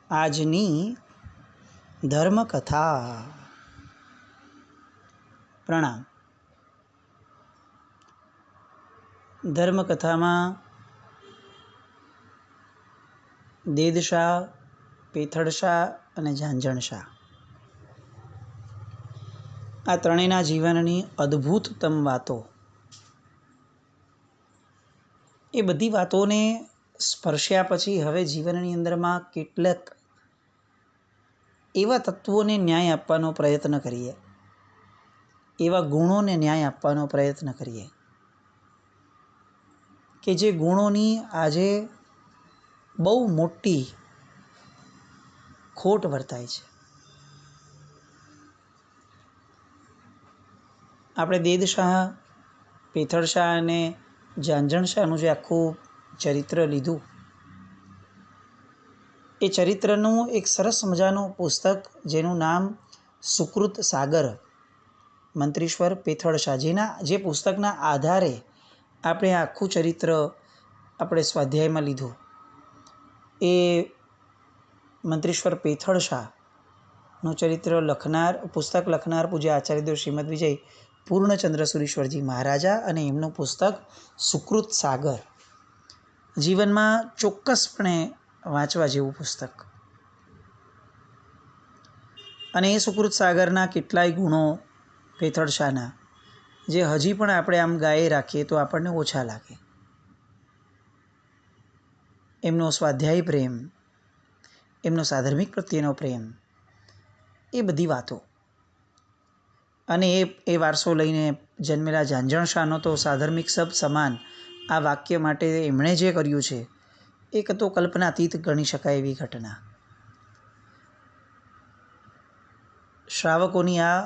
આજની ધર્મકથા. પ્રણામ. ધર્મકથામાં દેદશા, પેથળશા અને ઝાંઝણશા આ ત્રણેયના જીવનની અદ્ભુતતમ વાતો, એ બધી વાતોને સ્પર્શ્યા પછી હવે જીવનની અંદરમાં કેટલાક એવા તત્વોને ન્યાય આપવાનો પ્રયત્ન કરીએ, એવા ગુણોને ન્યાય આપવાનો પ્રયત્ન કરીએ કે જે ગુણોની આજે બહુ મોટી ખોટ વર્તાય છે. આપણે દેદશા, પેથળશા અને ઝાંઝણશાનું જે આખું ચરિત્ર લીધું, એ ચરિત્રનું એક સરસ મજાનું પુસ્તક જેનું નામ સુકૃત સાગર, મંત્રીશ્વર પેથળશા, જે પુસ્તકના આધારે આપણે આખું ચરિત્ર આપણે સ્વાધ્યાયમાં લીધું. એ મંત્રીશ્વર પેથળશાનું ચરિત્ર પુસ્તક લખનાર પૂજ્ય આચાર્યદેવ શ્રીમદ વિજય પૂર્ણચંદ્ર સુરીશ્વરજી મહારાજા અને એમનું પુસ્તક સુકૃત સાગર જીવનમાં ચોક્કસપણે વાંચવા જેવું પુસ્તક. અને એ સુકૃત સાગરના કેટલાય ગુણો પેથળશાના જે હજી પણ આપણે આમ ગાયે રાખીએ તો આપણને ઓછા લાગે. એમનો સ્વાધ્યાય પ્રેમ, એમનો સાધર્મિક પ્રત્યેનો પ્રેમ, એ બધી વાતો. અને એ વારસો લઈને જન્મેલા ઝાંઝણશાનો તો સાધર્મિક સબ સમાન આ વાક્ય માટે એમણે જે કર્યું છે એક તો કલ્પનાતીત ગણી શકાય એવી ઘટના. શ્રાવકોની આ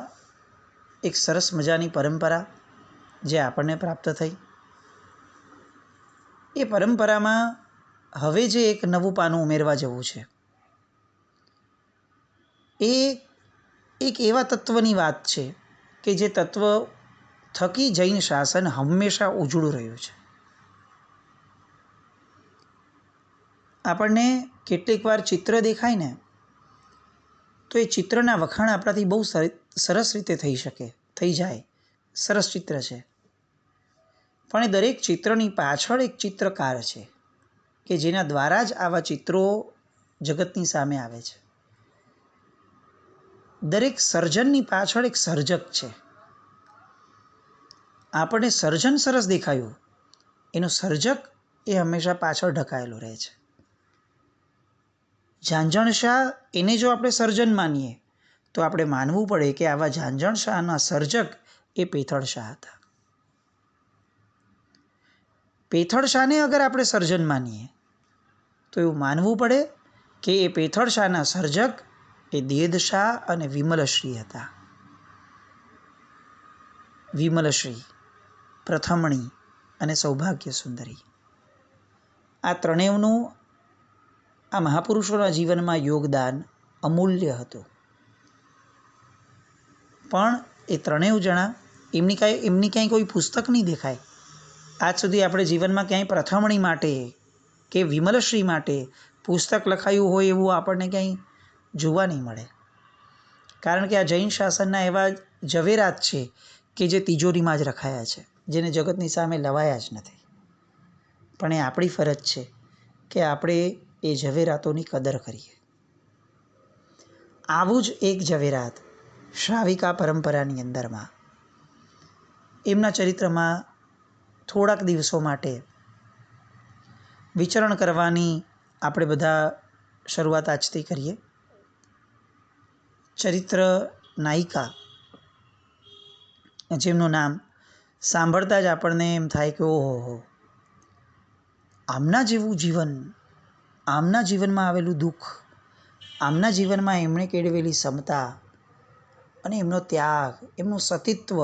એક સરસ મજાની પરંપરા જે આપણને પ્રાપ્ત થઈ, એ પરંપરામાં હવે જે એક નવું પાનું ઉમેરવા જેવું છે, એ એક એવા તત્વની વાત છે કે જે તત્વ થકી જૈન શાસન હંમેશા ઉજળું રહ્યું છે. આપણને કેટલીક વાર ચિત્ર દેખાય ને તો એ ચિત્રના વખાણ આપણાથી બહુ સરસ રીતે થઈ જાય. સરસ ચિત્ર છે, પણ એ દરેક ચિત્રની પાછળ એક ચિત્રકાર છે કે જેના દ્વારા જ આવા ચિત્રો જગતની સામે આવે છે. દરેક સર્જનની પાછળ એક સર્જક છે. આપણને સર્જન સરસ દેખાયું, એનો સર્જક એ હંમેશા પાછળ ઢકાયેલો રહે છે. ઝાંઝણશા એને જો આપણે સર્જન માનીએ તો આપણે માનવું પડે કે આવા ઝાંઝણશાના સર્જક એ પેથળશા હતા. પેથળશાને અગર આપણે સર્જન માનીએ તો એવું માનવું પડે કે એ પેથળશાના સર્જક એ દેદશા અને વિમલશ્રી હતા. વિમલશ્રી, પ્રથમણી અને સૌભાગ્ય સુંદરી, આ ત્રણેયનું આ મહાપુરુષોના જીવનમાં યોગદાન અમૂલ્ય હતું. પણ એ ત્રણેય જણા એમની ક્યાંય કોઈ પુસ્તક નહીં દેખાય. આજ સુધી આપણે જીવનમાં ક્યાંય પ્રથમણી માટે કે વિમલશ્રી માટે પુસ્તક લખાયું હોય એવું આપણને ક્યાંય જોવા નહીં મળે. કારણ કે આ જૈન શાસનના એવા ઝવેરાત છે કે જે તિજોરીમાં જ રખાયા છે, જેને જગતની સામે લવાયા જ નથી. પણ એ આપણી ફરજ છે કે આપણે એ ઝવેરાતોની કદર કરીએ. આવું જ એક ઝવેરાત શ્રાવિકા પરંપરાની અંદરમાં એમના ચરિત્રમાં થોડાક દિવસો માટે વિચરણ કરવાની આપણે બધા શરૂઆત આજથી કરીએ. ચરિત્ર નાયિકા, જેમનું નામ સાંભળતા જ આપણને એમ થાય કે ઓહો, આમના જેવું જીવન, આમના જીવનમાં આવેલું દુઃખ, આમના જીવનમાં એમણે કેળવેલી સમતા અને એમનો ત્યાગ, એમનું સતીત્વ,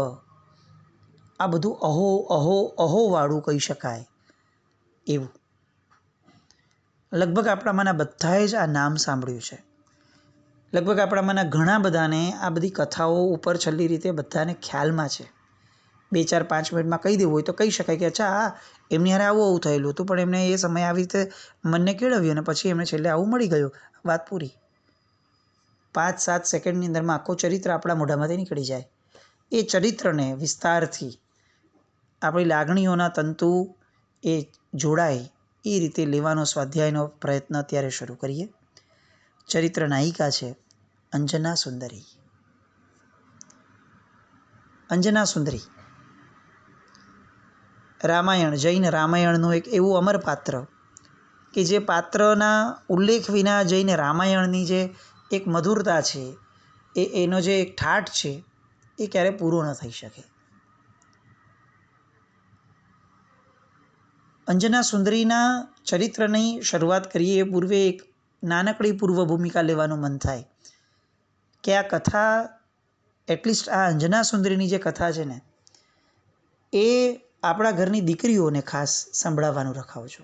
આ બધું અહો અહો અહોવાળું કહી શકાય એવું. લગભગ આપણામાંના બધાએ જ આ નામ સાંભળ્યું છે. લગભગ આપણામાંના ઘણા બધાને આ બધી કથાઓ ઉપર છેલ્લી રીતે બધાને ખ્યાલમાં છે 2-4-5 મિનિટમાં કહી દેવું હોય તો કહી શકાય કે અચ્છા હા એમની હારે આવું થયેલું હતું, પણ એમને એ સમયે આવી રીતે મનને કેળવ્યું અને પછી એમને છેલ્લે આવું મળી ગયું, વાત પૂરી. 5-7 સેકન્ડની અંદરમાં આખું ચરિત્ર આપણા મોઢામાંથી નીકળી જાય. એ ચરિત્રને વિસ્તારથી આપણી લાગણીઓના તંતુ એ જોડાય એ રીતે લેવાનો સ્વાધ્યાયનો પ્રયત્ન અત્યારે શરૂ કરીએ. ચરિત્ર નાયિકા છે અંજના સુંદરી. અંજના સુંદરી રામાયણ, જૈન રામાયણનું એક એવું અમર પાત્ર કે જે પાત્રના ઉલ્લેખ વિના જઈને રામાયણની જે એક મધુરતા છે, એનો જે એક ઠાઠ છે એ ક્યારે પૂરો ન થઈ શકે. અંજના સુંદરીના ચરિત્રની શરૂઆત કરીએ એ પૂર્વે એક નાનકડી પૂર્વ ભૂમિકા લેવાનું મન થાય કે આ કથા, એટલીસ્ટ આ અંજના સુંદરીની જે કથા છે ને, એ આપણા ઘરની દીકરીઓને ખાસ સંભળાવવાનું રખાવજો.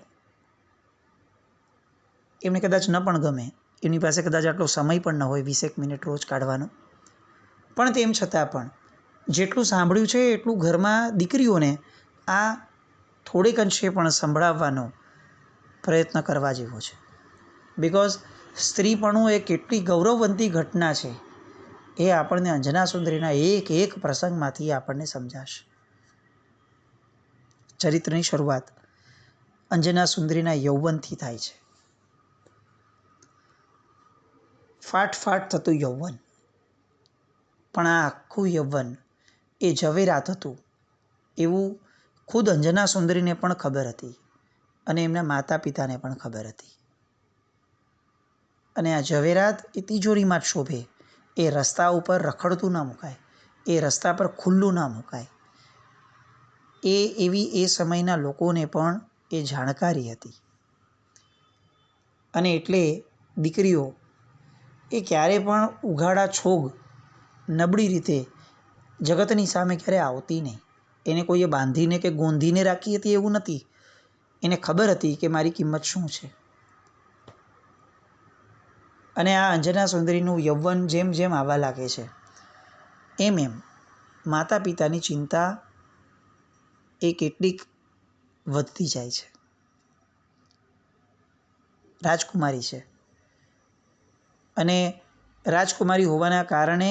એમને કદાચ ન પણ ગમે, એમની પાસે કદાચ આટલો સમય પણ ન હોય 20 મિનિટ રોજ કાઢવાનો, પણ તેમ છતાં પણ જેટલું સાંભળ્યું છે એટલું ઘરમાં દીકરીઓને આ થોડેક અંશે પણ સંભળાવવાનો પ્રયત્ન કરવા જેવો છે. બિકોઝ સ્ત્રીપણું એ કેટલી ગૌરવવંતી ઘટના છે એ આપણને અંજના સુંદરીના એક એક પ્રસંગમાંથી આપણને સમજાશે. ચરિત્રની શરૂઆત અંજના સુંદરીના યૌવનથી થાય છે. ફાટ થતું યૌવન, પણ આ આખું યૌવન એ ઝવેરાત હતું એવું ખુદ અંજના સુંદરીને પણ ખબર હતી અને એમના માતા પિતાને પણ ખબર હતી. અને આ ઝવેરાત એ તિજોરીમાં જ શોભે, એ રસ્તા ઉપર રખડતું ના મુકાય, એ રસ્તા પર ખુલ્લું ના મુકાય. એવી એ સમયના લોકોને પણ એ જાણકારી હતી. અને એટલે દીકરીઓ એ ક્યારે પણ ઉઘાડા છોગ નબળી રીતે જગતની સામે ક્યારે આવતી નહીં. એને કોઈએ બાંધીને કે ગોંધીને રાખી હતી એવું નથી. એને ખબર હતી કે મારી કિંમત શું છે. અને આ અંજના સુંદરીનું યૌવન જેમ જેમ આવવા લાગે છે એમ એમ માતા પિતાની ચિંતા એ કેટલીક વધતી જાય છે. રાજકુમારી છે અને રાજકુમારી હોવાના કારણે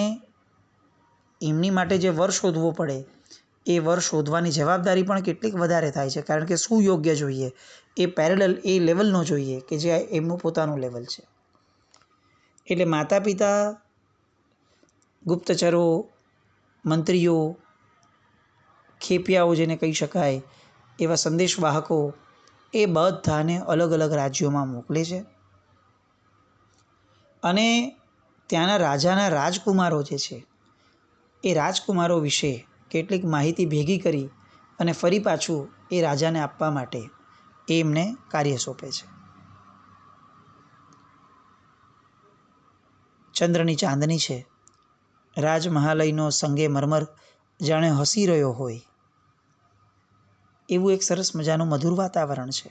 એમની માટે જે વર શોધવો પડે એ વર શોધવાની જવાબદારી પણ કેટલીક વધારે થાય છે, કારણ કે શું યોગ્ય જોઈએ, એ પેરેલલ એ લેવલનો જોઈએ કે જે એમનું પોતાનું લેવલ છે. એટલે માતા પિતા, ગુપ્તચરો, મંત્રીઓ, ખેપિયાઓ જેને કહી શકાય, એવા સંદેશવાહકો એ બધાને અલગ અલગ રાજ્યોમાં મોકલે છે. અને ત્યાંના રાજાના રાજકુમારો જે છે એ રાજકુમારો વિશે કેટલીક માહિતી ભેગી કરી અને ફરી પાછું એ રાજાને આપવા માટે એ એમને કાર્ય સોંપે છે. ચંદ્રની ચાંદની છે, રાજમહાલયનો સંગે મરમર જાણે હસી રહ્યો હોય એવું એક સરસ મજાનું મધુર વાતાવરણ છે.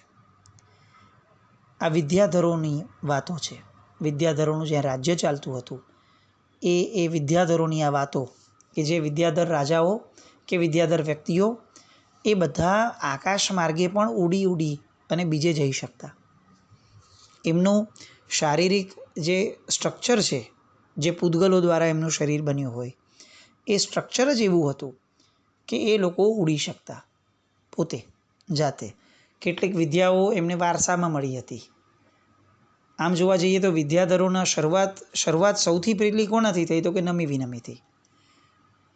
આ વિદ્યાધરોની વાતો છે. વિદ્યાધરોનું જ્યાં રાજ્ય ચાલતું હતું એ વિદ્યાધરોની આ વાતો કે જે વિદ્યાધર રાજાઓ કે વિદ્યાધર વ્યક્તિઓ એ બધા આકાશ માર્ગે પણ ઉડી અને બીજે જઈ શકતા. એમનું શારીરિક જે સ્ટ્રક્ચર છે, જે પૂતગલો દ્વારા એમનું શરીર બન્યું હોય, એ સ્ટ્રક્ચર જ એવું હતું કે એ લોકો ઉડી શકતા પોતે જાતે. કેટલીક વિદ્યાઓ એમને વારસામાં મળી હતી. આમ જોવા જઈએ તો વિદ્યાધરોના શરૂઆત સૌથી પહેલી કોનાથી થઈ તો કે નમી વિનમીથી.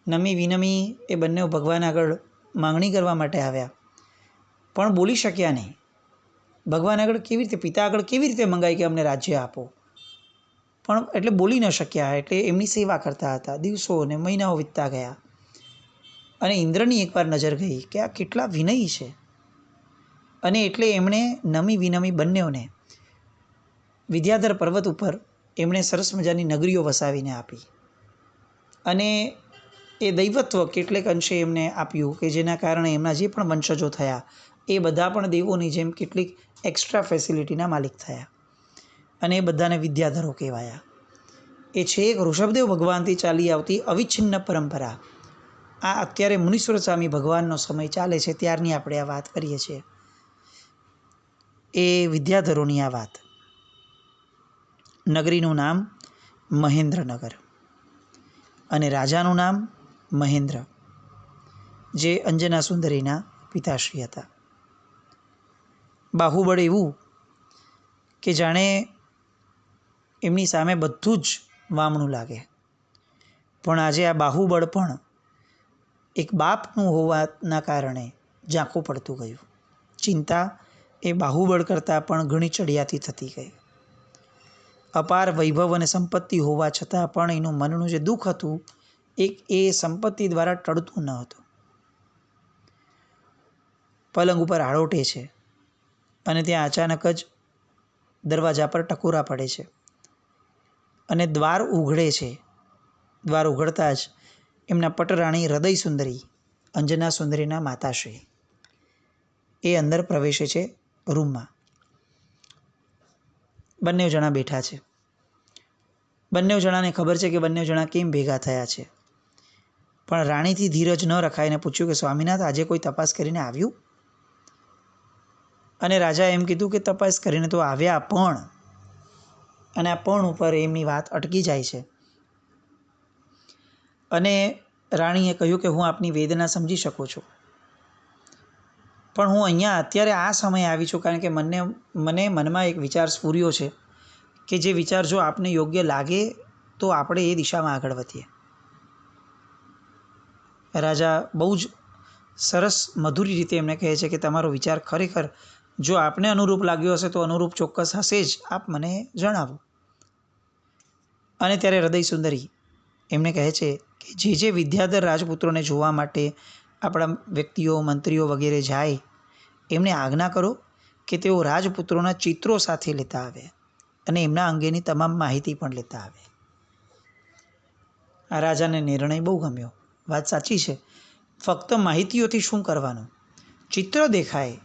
નમી વિનમી એ બંને ભગવાન આગળ માંગણી કરવા માટે આવ્યા, પણ બોલી શક્યા નહીં. ભગવાન આગળ કેવી રીતે, પિતા આગળ કેવી રીતે મંગાય કે અમને રાજ્ય આપો, પણ એટલે બોલી ન શક્યા. એટલે એમની સેવા કરતા હતા. દિવસો અને મહિનાઓ વીતતા ગયા અને ઇન્દ્રની એકવાર નજર ગઈ કે આ કેટલા વિનયી છે. અને એટલે એમણે નમી વિનમી બંનેઓને વિદ્યાધર પર્વત ઉપર એમણે સરસ મજાની નગરીઓ વસાવીને આપી. અને એ દૈવત્વ કેટલેક અંશે એમને આપ્યું કે જેના કારણે એમના જે પણ વંશજો થયા એ બધા પણ દેવોની જેમ કેટલીક એક્સ્ટ્રા ફેસિલિટીના માલિક થયા અને એ બધાને વિદ્યાધરો કહેવાયા. એ છે એક ઋષભદેવ ભગવાનથી ચાલી આવતી અવિચ્છિન્ન પરંપરા આ અત્યારે મુનીશ્વર સ્વામી ભગવાનનો સમય ચાલે છે ત્યારની આપણે આ વાત કરીએ છીએ. એ વિદ્યાધરોની આ વાત. નગરીનું નામ મહેન્દ્રનગર અને રાજાનું નામ મહેન્દ્ર, જે અંજના સુંદરીના પિતાશ્રી હતા. બાહુબળ એવું કે જાણે એમની સામે બધું જ વામણું લાગે. પણ આજે આ બાહુબળ પણ એક બાપનું હોવાના કારણે ઝાંખું પડતું ગયું. ચિંતા એ બાહુબળ કરતાં પણ ઘણી ચડિયાતી થતી ગઈ. અપાર વૈભવ અને સંપત્તિ હોવા છતાં પણ એનું મનનું જે દુઃખ હતું એ સંપત્તિ દ્વારા ટળતું ન હતું. પલંગ ઉપર આળોટે છે અને ત્યાં અચાનક જ દરવાજા પર ટકોરા પડે છે અને દ્વાર ઉઘડે છે. દ્વાર ઉઘડતા જ એમના પટરાણી હૃદય સુંદરી અંજના સુંદરીના માતાશ્રી એ અંદર પ્રવેશે છે રૂમમાં. બંને જણા બેઠા છે. બંને જણાને ખબર છે કે બંને જણા કેમ ભેગા થયા છે. પણ રાણીથી ધીરજ ન રખાઈને પૂછ્યું કે સ્વામીનાથ, આજે કોઈ તપાસ કરીને આવ્યું? અને રાજાએ એમ કીધું કે તપાસ કરીને તો આવ્યા, પણ, અને આ પણ ઉપર એમની વાત અટકી જાય છે. અને રાણીએ કહ્યું કે હું આપની વેદના સમજી શકું છું, પણ હું અહીંયા અત્યારે આ સમયે આવી છું કારણ કે મને મનમાં એક વિચાર સ્ફૂર્યો છે કે જે વિચાર જો આપને યોગ્ય લાગે તો આપણે એ દિશામાં આગળ વધીએ. રાજા બહુ જ સરસ મધુરી રીતે એમને કહે છે કે તમારો વિચાર ખરેખર જો આપને અનુરૂપ લાગ્યો હશે તો અનુરૂપ ચોક્કસ હશે જ, આપ મને જણાવો. અને ત્યારે હૃદય સુંદરી એમને કહે છે કે જે વિદ્યાધર રાજપુત્રોને જોવા માટે આપણા વ્યક્તિઓ, મંત્રીઓ વગેરે જાય, એમને આજ્ઞા કરો કે તેઓ રાજપુત્રોના ચિત્રો સાથે લેતા આવે અને એમના અંગેની તમામ માહિતી પણ લેતા આવે. આ રાજાને નિર્ણય બહુ ગમ્યો. વાત સાચી છે. ફક્ત માહિતીઓથી શું કરવાનું? ચિત્ર દેખાય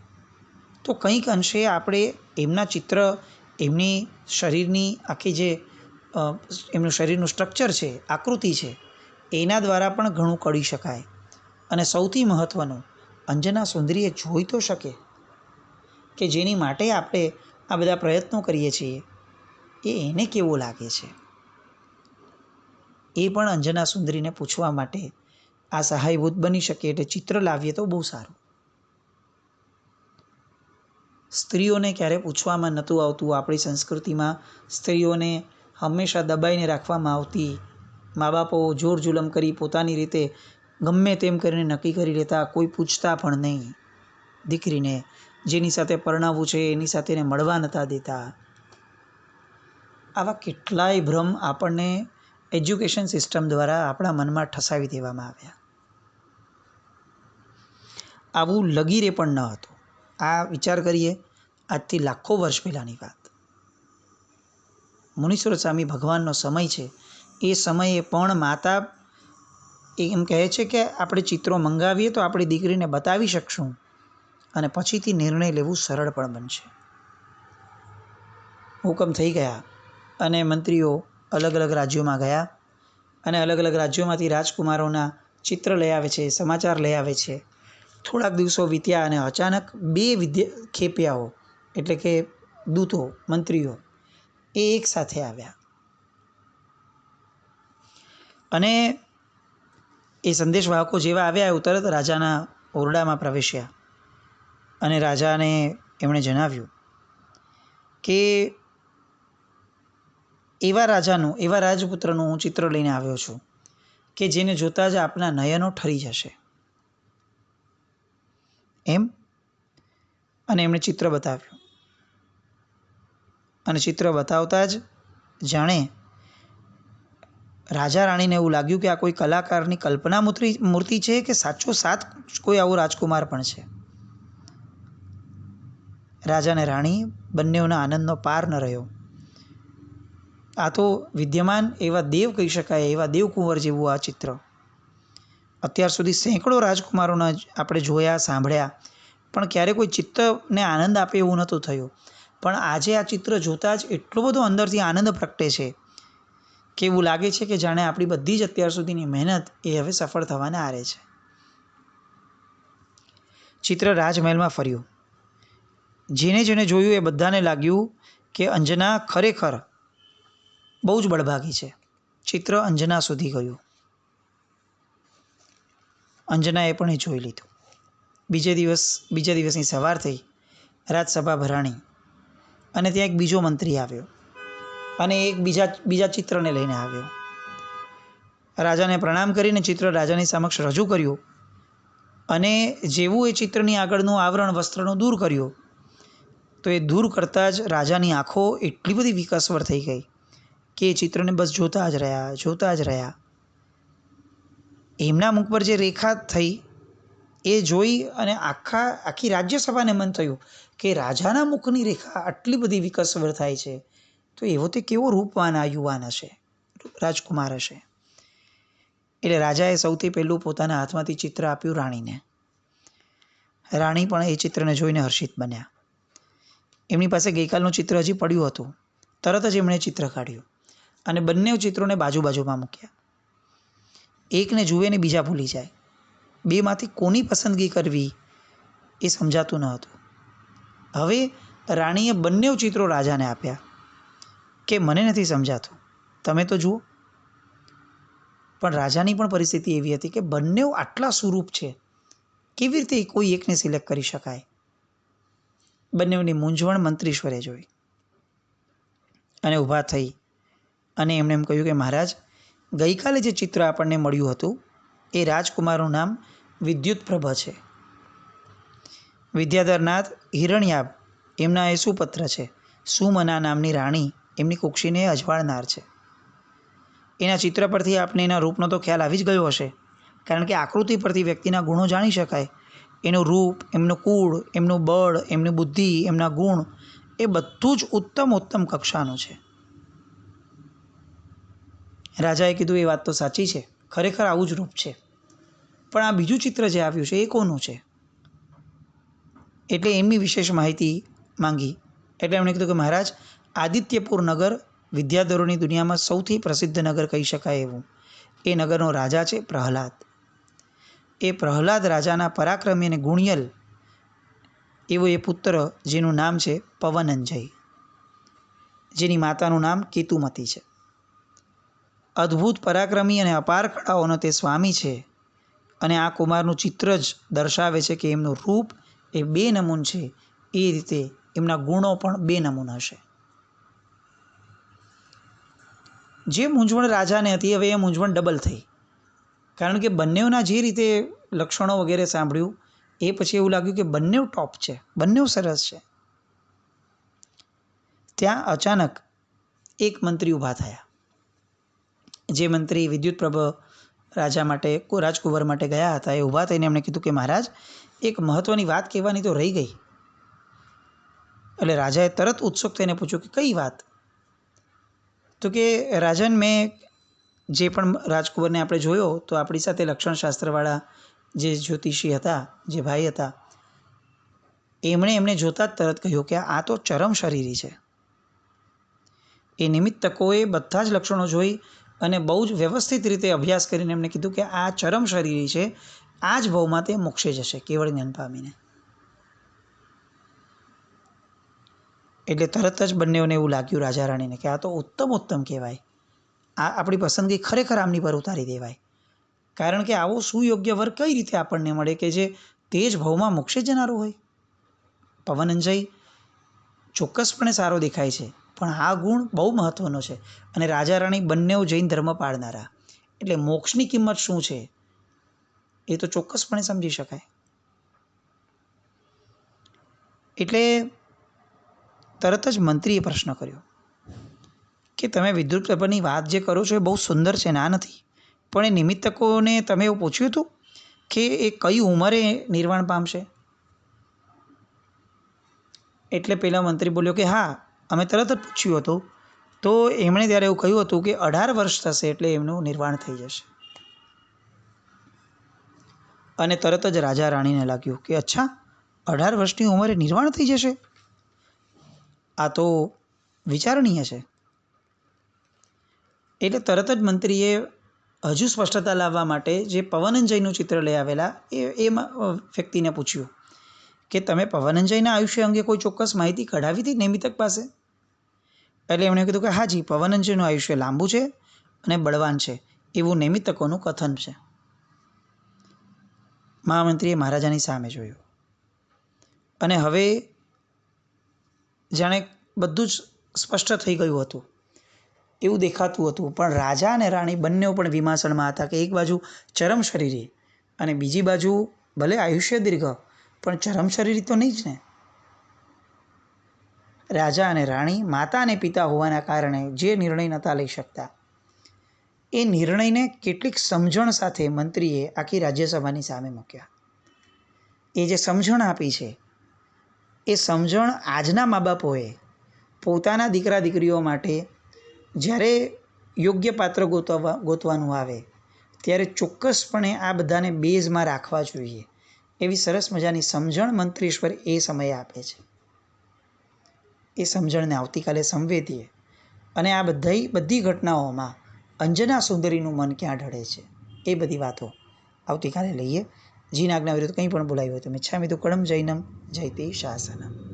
તો કંઈક અંશે આપણે એમના ચિત્ર, એમની શરીરની આખી જે એમનું શરીરનું સ્ટ્રક્ચર છે, આકૃતિ છે, એના દ્વારા પણ ઘણું કરી શકાય. અને સૌથી મહત્ત્વનું, અંજના સુંદરીએ જોઈ તો શકે કે જેની માટે આપણે આ બધા પ્રયત્નો કરીએ છીએ એને કેવો લાગે છે. એ પણ અંજના સુંદરીને પૂછવા માટે આ સહાયભૂત બની શકે. એટલે ચિત્ર લાવીએ તો બહુ સારું. સ્ત્રીઓને ક્યારે પૂછવામાં નહોતું આવતું. આપણી સંસ્કૃતિમાં સ્ત્રીઓને હંમેશા દબાઈને રાખવામાં આવતી. મા બાપો જોર જુલમ કરી પોતાની રીતે ગમે તેમ કરીને નક્કી કરી લેતા. કોઈ પૂછતા પણ નહીં. દીકરીને જેની સાથે પરણાવવું છે એની સાથે એને મળવા નહોતા દેતા. આવા કેટલાય ભ્રમ આપણને એજ્યુકેશન સિસ્ટમ દ્વારા આપણા મનમાં ઠસાવી દેવામાં આવ્યા. આવું લગીરે પણ ન હતું. આ વિચાર કરીએ, આજથી લાખો વર્ષ પહેલાંની વાત. મુનીશ્વર સ્વામી ભગવાનનો સમય છે. એ સમયે પણ માતા એમ કહે છે કે આપણે ચિત્રો મંગાવીએ તો આપણી દીકરીને બતાવી શકશું અને પછીથી નિર્ણય લેવું સરળ પણ બનશે. હુકમ થઈ ગયા અને મંત્રીઓ અલગ અલગ રાજ્યોમાં ગયા અને અલગ અલગ રાજ્યોમાંથી રાજકુમારોના ચિત્ર લઈ આવે છે, સમાચાર લઈ આવે છે. થોડાક દિવસો વીત્યા અને અચાનક બે ખેપિયાઓ એટલે કે દૂતો, મંત્રીઓ એ એક સાથે આવ્યા અને એ સંદેશવાહકો જેવા આવ્યા એવું તરત રાજાના ઓરડામાં પ્રવેશ્યા અને રાજાને એમણે જણાવ્યું કે એવા રાજપુત્રનું હું ચિત્ર લઈને આવ્યો છું કે જેને જોતાં જ આપના નયનો ઠરી જશે એમ. અને એમણે ચિત્ર બતાવ્યું અને ચિત્ર બતાવતા જ જાણે રાજા રાણીને એવું લાગ્યું કે આ કોઈ કલાકારની કલ્પના મૂર્તિ છે કે સાચો સાથ કોઈ આવો રાજકુમાર પણ છે. રાજા અને રાણી બંનેઓના આનંદનો પાર ન રહ્યો. આ તો વિદ્યમાન એવા દેવ કહી શકાય, એવા દેવકુંવર જેવું આ ચિત્ર. અત્યાર સુધી સેંકડો રાજકુમારોના આપણે જોયા, સાંભળ્યા, પણ ક્યારે કોઈ ચિત્તને આનંદ આપે એવું નહોતું થયું. પણ આજે આ ચિત્ર જોતાં જ એટલો બધો અંદરથી આનંદ પ્રગટે છે કે એવું લાગે છે કે જાણે આપણી બધી જ અત્યાર સુધીની મહેનત એ હવે સફળ થવાને આરે છે. ચિત્ર રાજમહેલમાં ફર્યું. જેને જેને જોયું એ બધાને લાગ્યું કે અંજના ખરેખર બહુ જ બળભાગી છે. ચિત્ર અંજના સુધી ગયું. અંજનાએ પણ એ જોઈ લીધું. બીજા દિવસની સવાર થઈ. રાજસભા ભરાણી અને ત્યાં એક બીજો મંત્રી આવ્યો અને એક બીજા ચિત્રને લઈને આવ્યો. રાજાને પ્રણામ કરીને ચિત્ર રાજાની સમક્ષ રજૂ કર્યું અને જેવું એ ચિત્રની આગળનું આવરણ વસ્ત્રનું દૂર કર્યું તો એ દૂર કરતાં જ રાજાની આંખો એટલી બધી વિકસવર થઈ ગઈ કે એ ચિત્રને બસ જોતા જ રહ્યા. એમના મુખ પર જે રેખા થઈ એ જોઈ અને આખી રાજ્યસભાને મન થયું કે રાજાના મુખની રેખા આટલી બધી વિકસવર થાય છે તો એવો તે કેવો રૂપવાન આ યુવાન હશે, રાજકુમાર હશે. એટલે રાજાએ સૌથી પહેલું પોતાના હાથમાંથી ચિત્ર આપ્યું રાણીને. રાણી પણ એ ચિત્રને જોઈને હર્ષિત બન્યા. એમની પાસે ગઈકાલનું ચિત્ર હજી પડ્યું હતું. તરત જ એમણે ચિત્ર કાઢ્યું અને બંને ચિત્રોને બાજુમાં મૂક્યા. એકને જુએ ને બીજા ભૂલી જાય. બેમાંથી કોની પસંદગી કરવી એ સમજાતું ન હતું. હવે રાણીએ બંને ચિત્રો રાજાને આપ્યા કે મને નથી સમજાતું, તમે તો જુઓ. પણ રાજાની પણ પરિસ્થિતિ એવી હતી કે બંને આટલા સુરૂપ છે, કેવી રીતે કોઈ એકને સિલેક્ટ કરી શકાય. બંનેની મૂંઝવણ મંત્રીશ્વરે જોઈ અને ઊભા થઈ અને એમણે એમ કહ્યું કે મહારાજ, ગઈકાલે જે ચિત્ર આપણને મળ્યું હતું એ રાજકુમારનું નામ વિદ્યુતપ્રભ છે. વિદ્યાધરનાથ હિરણ્યાભ એમના એ સુપુત્ર છે. સુમના નામની રાણી એમની કુક્ષીને અજવાળનાર છે. એના ચિત્ર પરથી આપને એના રૂપનો તો ખ્યાલ આવી જ ગયો હશે, કારણ કે આકૃતિ પરથી વ્યક્તિના ગુણો જાણી શકાય. એનું રૂપ, એમનું કુળ, એમનું બળ, એમની બુદ્ધિ, એમના ગુણ એ બધું જ ઉત્તમ કક્ષાનું છે. રાજાએ કીધું એ વાત તો સાચી છે, ખરેખર આવું જ રૂપ છે. પણ આ બીજું ચિત્ર જે આવ્યું છે એ કોનું છે? એટલે એમની વિશેષ માહિતી માંગી. એટલે એમણે કીધું કે મહારાજ, આદિત્યપુર નગર વિદ્યાધરોની દુનિયામાં સૌથી પ્રસિદ્ધ નગર કહી શકાય એવું એ નગરનો રાજા છે પ્રહલાદ. એ પ્રહલાદ રાજાના પરાક્રમી અને ગુણિયલ એવો એ પુત્ર જેનું નામ છે પવનંજય, જેની માતાનું નામ કેતુમતી છે. અદ્ભુત પરાક્રમી અને અપાર કળાઓનો તે સ્વામી છે. અને આ કુમારનું ચિત્ર જ દર્શાવે છે કે એમનું રૂપ એ બે નમૂન છે, એ રીતે એમના ગુણો પણ બે નમૂન હશે. જે મૂંઝવણ રાજાને હતી હવે એ મૂંઝવણ ડબલ થઈ, કારણ કે બંનેના જે રીતે લક્ષણો વગેરે સાંભળ્યું એ પછી એવું લાગ્યું કે બંને ટોપ છે, બંને સરસ છે. ત્યાં અચાનક એક મંત્રી ઊભા થયા. જે મંત્રી વિદ્યુતપ્રભ રાજકુંવર માટે ગયા હતા એ ઊભા થઈને એમણે કીધું કે મહારાજ, એક મહત્વની વાત કહેવાની તો રહી ગઈ. એટલે રાજાએ તરત ઉત્સુક થઈને પૂછ્યું કે કઈ વાત? તો કે રાજન, મેં જે પણ રાજકુંવરને આપણે જોયો તો આપણી સાથે લક્ષણશાસ્ત્રવાળા જે જ્યોતિષી હતા, જે ભાઈ હતા, એમણે જોતા જ તરત કહ્યું કે આ તો ચરમ શરીરી છે. એ નિમિત્ત તકોએ બધા જ લક્ષણો જોઈ અને બહુ જ વ્યવસ્થિત રીતે અભ્યાસ કરીને એમણે કીધું કે આ ચરમ શરીરી છે, આ જ ભાવમાં તે મોક્ષે જશે કેવળ જ્ઞાન પામીને. એટલે તરત જ બંનેઓને એવું લાગ્યું રાજા રાણીને કે આ તો ઉત્તમ કહેવાય, આ આપણી પસંદગી ખરેખર આમની પર ઉતારી દેવાય. કારણ કે આવો સુયોગ્ય વર કઈ રીતે આપણને મળે કે જે તે જ ભાવમાં મોક્ષે જનારો હોય. પવનંજય ચોક્કસપણે સારો દેખાય છે, પણ આ ગુણ બહુ મહત્વનો છે. અને રાજા રાણી બંનેઓ જૈન ધર્મ પાળનારા, એટલે મોક્ષની કિંમત શું છે એ તો ચોક્કસપણે સમજી શકાય. એટલે તરત જ મંત્રીએ પ્રશ્ન કર્યો કે તમે વિદ્યુતપ્રભની વાત જે કરો છો એ બહુ સુંદર છે, ના નથી, પણ એ નિમિત્તકોને તમે એવું પૂછ્યું હતું કે એ કઈ ઉંમરે નિર્વાણ પામશે? એટલે પેલા મંત્રી બોલ્યો કે હા, અમે તરત જ પૂછ્યું હતું. તો એમણે ત્યારે એવું કહ્યું હતું કે 18 વર્ષ થશે એટલે એમનું નિર્વાણ થઈ જશે. અને તરત જ રાજા રાણીને લાગ્યું કે અચ્છા, 18 વર્ષની ઉંમરે નિર્વાણ થઈ જશે, આ તો વિચારણીય છે. એટલે તરત જ મંત્રીએ હજુ સ્પષ્ટતા લાવવા માટે જે પવનંજયનું ચિત્ર લઈ આવેલા એ વ્યક્તિને પૂછ્યું કે તમે પવનંજયના આયુષ્ય અંગે કોઈ ચોક્કસ માહિતી કઢાવી હતી નેમિતક પાસે? એટલે એમણે કીધું કે હાજી, પવનંજયનું આયુષ્ય લાંબુ છે અને બળવાન છે એવું નેમિતકોનું કથન છે. મહામંત્રીએ મહારાજાની સામે જોયું અને હવે જાણે બધું જ સ્પષ્ટ થઈ ગયું હતું એવું દેખાતું હતું. પણ રાજા અને રાણી બંને પણ વિમાસણમાં હતા કે એક બાજુ ચરમ શરીરી અને બીજી બાજુ ભલે આયુષ્ય દીર્ઘ પણ ચરમ શરીરી તો નહીં જ ને. રાજા અને રાણી માતા અને પિતા હોવાના કારણે જે નિર્ણય નહોતા લઈ શકતા એ નિર્ણયને કેટલીક સમજણ સાથે મંત્રીએ આખી રાજ્યસભાની સામે મૂક્યા. એ જે સમજણ આપી છે એ સમજણ આજના મા બાપોએ પોતાના દીકરા દીકરીઓ માટે જ્યારે યોગ્ય પાત્ર ગોતવાનું આવે ત્યારે ચોક્કસપણે આ બધાને બેઝમાં રાખવા જોઈએ એવી સરસ મજાની સમજણ મંત્રીશ્વર એ સમયે આપે છે. એ સમજણને આવતીકાલે સંવેદીએ અને આ બધી ઘટનાઓમાં અંજના સુંદરીનું મન ક્યાં ઢળે છે એ બધી વાતો આવતીકાલે લઈએ. જીન આજ્ઞા વિરુદ્ધ કંઈ પણ બોલાયું હોય તો મિચ્છામિ દુક્કડમ જૈનમ જયતે શાસનમ.